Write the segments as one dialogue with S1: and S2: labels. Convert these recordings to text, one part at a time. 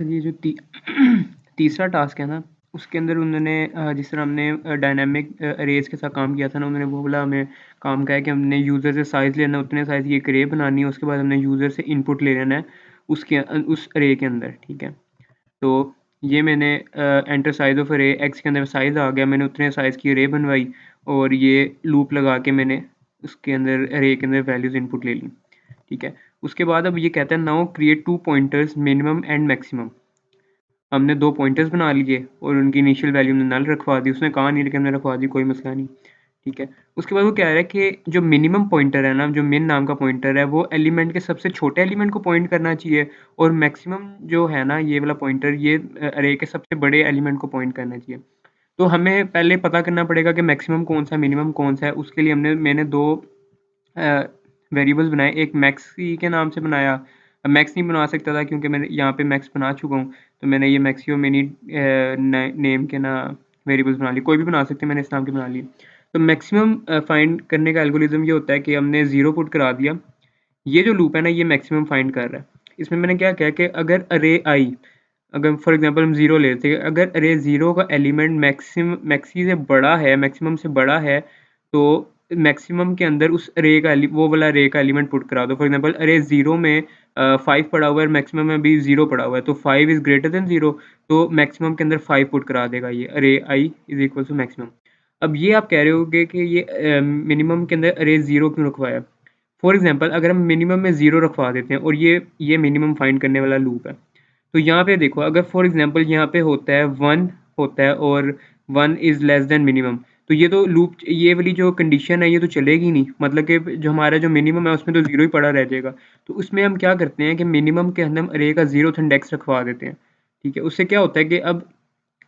S1: चलिए जो तीसरा टास्क है ना, उसके अंदर उन्होंने जिस तरह हमने डायनामिक अरेज के साथ काम किया था ना, उन्होंने वो वाला हमें काम कहा है कि हमने यूज़र से साइज़ लेना है, उतने साइज़ की एक अरे बनानी है, उसके बाद हमने यूज़र से इनपुट ले लेना है उस अरे के अंदर, ठीक है। तो ये मैंने एंटर साइज़ ऑफ अरे एक्स के अंदर साइज़ आ गया, मैंने उतने साइज़ की अरे बनवाई और ये लूप लगा के मैंने उसके अंदर अरे के अंदर वैल्यूज़ इनपुट ले ली, ठीक है। उसके बाद अब ये कहता है now create 2 pointers minimum and maximum. हमने 2 पॉइंटर्स बना लिए और उनकी इनिशियल वैल्यू हमने नल रखवा दी, उसने कहा नहीं लेकिन हमने रखवा दी, कोई मसला नहीं, ठीक है। उसके बाद वो कह रहा है कि जो मिनिमम पॉइंटर है ना, जो मिन नाम का पॉइंटर है, वो एलिमेंट के सबसे छोटे एलिमेंट को पॉइंट करना चाहिए और मैक्सिमम जो है ना ये वाला पॉइंटर, ये अरे के सबसे बड़े एलिमेंट को पॉइंट करना चाहिए। तो हमें पहले पता करना पड़ेगा कि मैक्सिमम कौन सा है, मिनिमम कौन सा है। उसके लिए मैंने 2 वेरिएबल्स बनाए, एक मैक्सी के नाम से बनाया। मैक्स नहीं बना सकता था क्योंकि मैंने यहाँ पे मैक्स बना चुका हूँ, तो मैंने ये मैक्सी और मिनी नेम के ना वेरिएबल्स बना लिए, कोई भी बना सकते हैं, मैंने इस नाम के बना लिए। तो मैक्सिमम फाइंड करने का एल्गोरिदम ये होता है कि हमने 0 पुट करा दिया, ये जो लूप है ना ये मैक्सिमम फाइंड कर रहा है। इसमें मैंने क्या किया कि अगर अरे आई, अगर फॉर एग्जांपल हम 0 लेते हैं, अगर अरे 0 का एलिमेंट मैक्सी से बड़ा है, मैक्सिमम से बड़ा है, तो मैक्सिमम के अंदर उस अरे का वो वाला अरे का एलिमेंट पुट करा दो। फॉर एग्जांपल अरे 0 में 5 पड़ा हुआ है, मैक्सिमम में भी 0 पड़ा हुआ है, तो 5 इज़ ग्रेटर देन 0, तो मैक्सिमम के अंदर 5 पुट करा देगा ये अरे I is equal to maximum. अब ये आप कह रहे होगे कि ये मिनिमम के अंदर अरे 0 क्यों रखवाया। फॉर एग्जांपल अगर हम मिनिमम में 0 रखवा देते हैं और ये मिनिमम फाइंड करने वाला लूप है, तो यहाँ पे देखो, अगर फॉर एग्जांपल यहाँ पे होता है 1 होता है और 1 इज़ लेस देन मिनिमम, तो ये तो लूप, ये वाली जो कंडीशन है ये तो चलेगी नहीं, मतलब कि जो हमारा जो मिनिमम है उसमें तो 0 ही पड़ा रह जाएगा। तो उसमें हम क्या करते हैं कि मिनिमम के अंदर हम अरे का 0th इंडेक्स रखवा देते हैं, ठीक है। उससे क्या होता है कि अब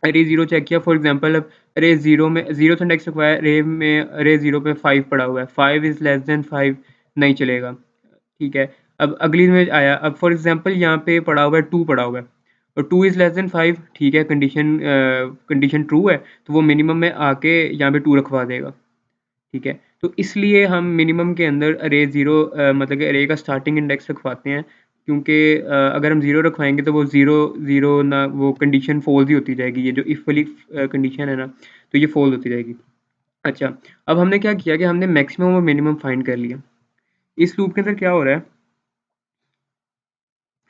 S1: अरे 0 चेक किया, फॉर एग्जांपल अब अरे 0 में 0th इंडेक्स रखवाया, अरे 0 पे 5 पड़ा हुआ है, 5 इज़ लेस देन 5 नहीं चलेगा, ठीक है। अब अगली में आया, अब फॉर एग्जांपल यहाँ पे पड़ा हुआ है 2 पड़ा हुआ है और 2 इज़ लेस देन 5, ठीक है, कंडीशन ट्रू है, तो वो मिनिमम में आके यहाँ पे 2 रखवा देगा, ठीक है। तो इसलिए हम मिनिमम के अंदर अरे 0 मतलब कि अरे का स्टार्टिंग इंडेक्स रखवाते हैं, क्योंकि अगर हम 0 रखवाएंगे तो वो 0 0 ना, वो कंडीशन फॉल्स ही होती जाएगी, ये जो इफ वाली कंडीशन है ना, तो ये फॉल्स होती जाएगी। अच्छा, अब हमने क्या किया कि हमने मैक्सिमम और मिनिमम फाइंड कर लिया। इस लूप के अंदर क्या हो रहा है,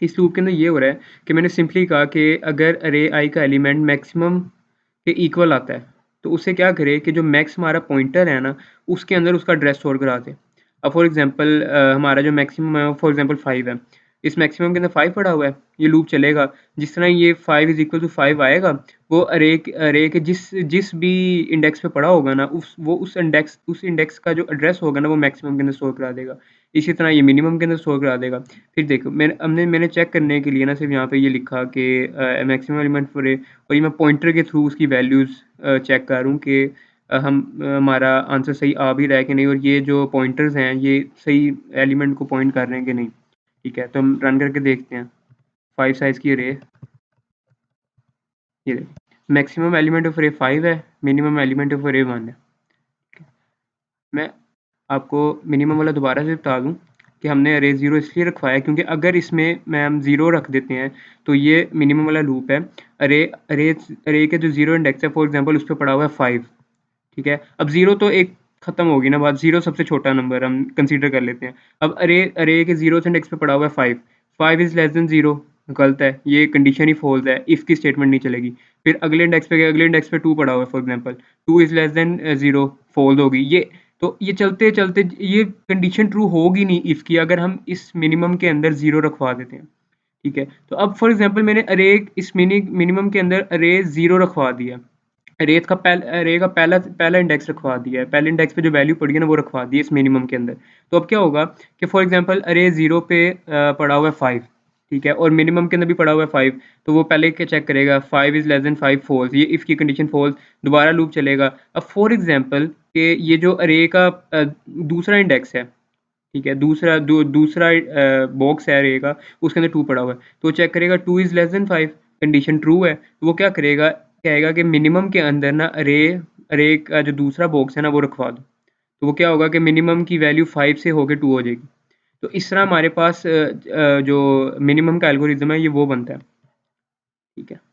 S1: इस लूप के अंदर ये हो रहा है कि मैंने सिंपली कहा कि अगर अरे आई का एलिमेंट मैक्सिमम के इक्वल आता है, तो उसे क्या करे कि जो मैक्स हमारा पॉइंटर है ना, उसके अंदर उसका एड्रेस स्टोर करा दे। अब फॉर एग्जांपल हमारा जो मैक्सिमम है वो फॉर एग्जांपल 5 है, इस मैक्सिमम के अंदर 5 पड़ा हुआ है, ये लूप चलेगा। जिस तरह ये 5 इज इक्वल टू 5 आएगा, वो अरे के जिस जिस भी इंडेक्स पे पड़ा होगा ना, उस इंडेक्स का जो एड्रेस होगा ना, वो मैक्सिमम के अंदर स्टोर करा देगा। इसी तरह ये मिनिमम के अंदर स्टोर करा देगा। फिर देखो, मैंने चेक करने के लिए ना सिर्फ यहाँ पे ये लिखा कि मैक्सिमम एलिमेंट फॉर ए, और ये मैं पॉइंटर के थ्रू उसकी वैल्यूज़ चेक कर रहा हूँ कि हमारा आंसर सही आ भी रहा है कि नहीं, और ये जो पॉइंटर्स हैं ये सही एलिमेंट को पॉइंट कर रहे हैं कि नहीं, ठीक है। तो हम रन करके देखते हैं। 5 साइज़ की अरे, ये देखो मैक्सिमम एलिमेंट ऑफ अरे 5 है, मिनिमम एलिमेंट ऑफ अरे 1 है। मैं आपको मिनिमम वाला दोबारा से बता दूं कि हमने अरे 0 इसलिए रखवाया क्योंकि अगर इसमें मैं हम 0 रख देते हैं तो ये मिनिमम वाला लूप है। अरे अरे अरे के जो 0 इंडेक्स है, फॉर एग्जांपल उस पर पड़ा हुआ है 5, ठीक है। अब 0 तो एक खत्म होगी ना बात, 0 सबसे छोटा नंबर हम कंसीडर कर लेते हैं। अब अरे अरे के 0th इंडेक्स पे पड़ा हुआ है 5, 5 इज़ लेस देन 0, गलत है, ये कंडीशन ही फॉल्स है, इफ़ की स्टेटमेंट नहीं चलेगी। फिर अगले इंडेक्स पे गए, अगले इंडेक्स पे 2 पड़ा हुआ है, for example 2 is less than 0, false होगी ये। तो ये चलते चलते ये कंडीशन ट्रू होगी नहीं इफ़ की, अगर हम इस मिनिमम के अंदर 0 रखवा देते हैं, ठीक है। तो अब फॉर एग्जांपल मैंने अरे इस मिनिमम के अंदर अरे 0 रखवा दिया, अरे का पहला पहला इंडेक्स रखवा दिया है, पहले इंडेक्स पे जो वैल्यू पड़ी है ना वो रखवा दी है इस मिनिमम के अंदर। तो अब क्या होगा कि फॉर एग्जांपल अरे 0 पे पड़ा हुआ है 5, ठीक है, और मिनिमम के अंदर भी पड़ा हुआ है 5, तो वो पहले क्या चेक करेगा, 5 इज़ लेस देन 5 फॉल्स, ये इफ़ की कंडीशन फॉल्स, दोबारा लूप चलेगा। अब फॉर एग्जांपल कि ये जो अरे का दूसरा इंडेक्स है, ठीक है, दूसरा बॉक्स है अरे का, उसके अंदर 2 पड़ा हुआ है, तो चेक करेगा 2 is less then 5, condition true है, तो वो क्या करेगा, कहेगा कि मिनिमम के अंदर ना अरे अरे का जो दूसरा बॉक्स है ना वो रखवा दो। तो वो क्या होगा कि मिनिमम की वैल्यू 5 से होके 2 हो जाएगी। तो इस तरह हमारे पास जो मिनिमम का एल्गोरिदम है ये वो बनता है। ठीक है।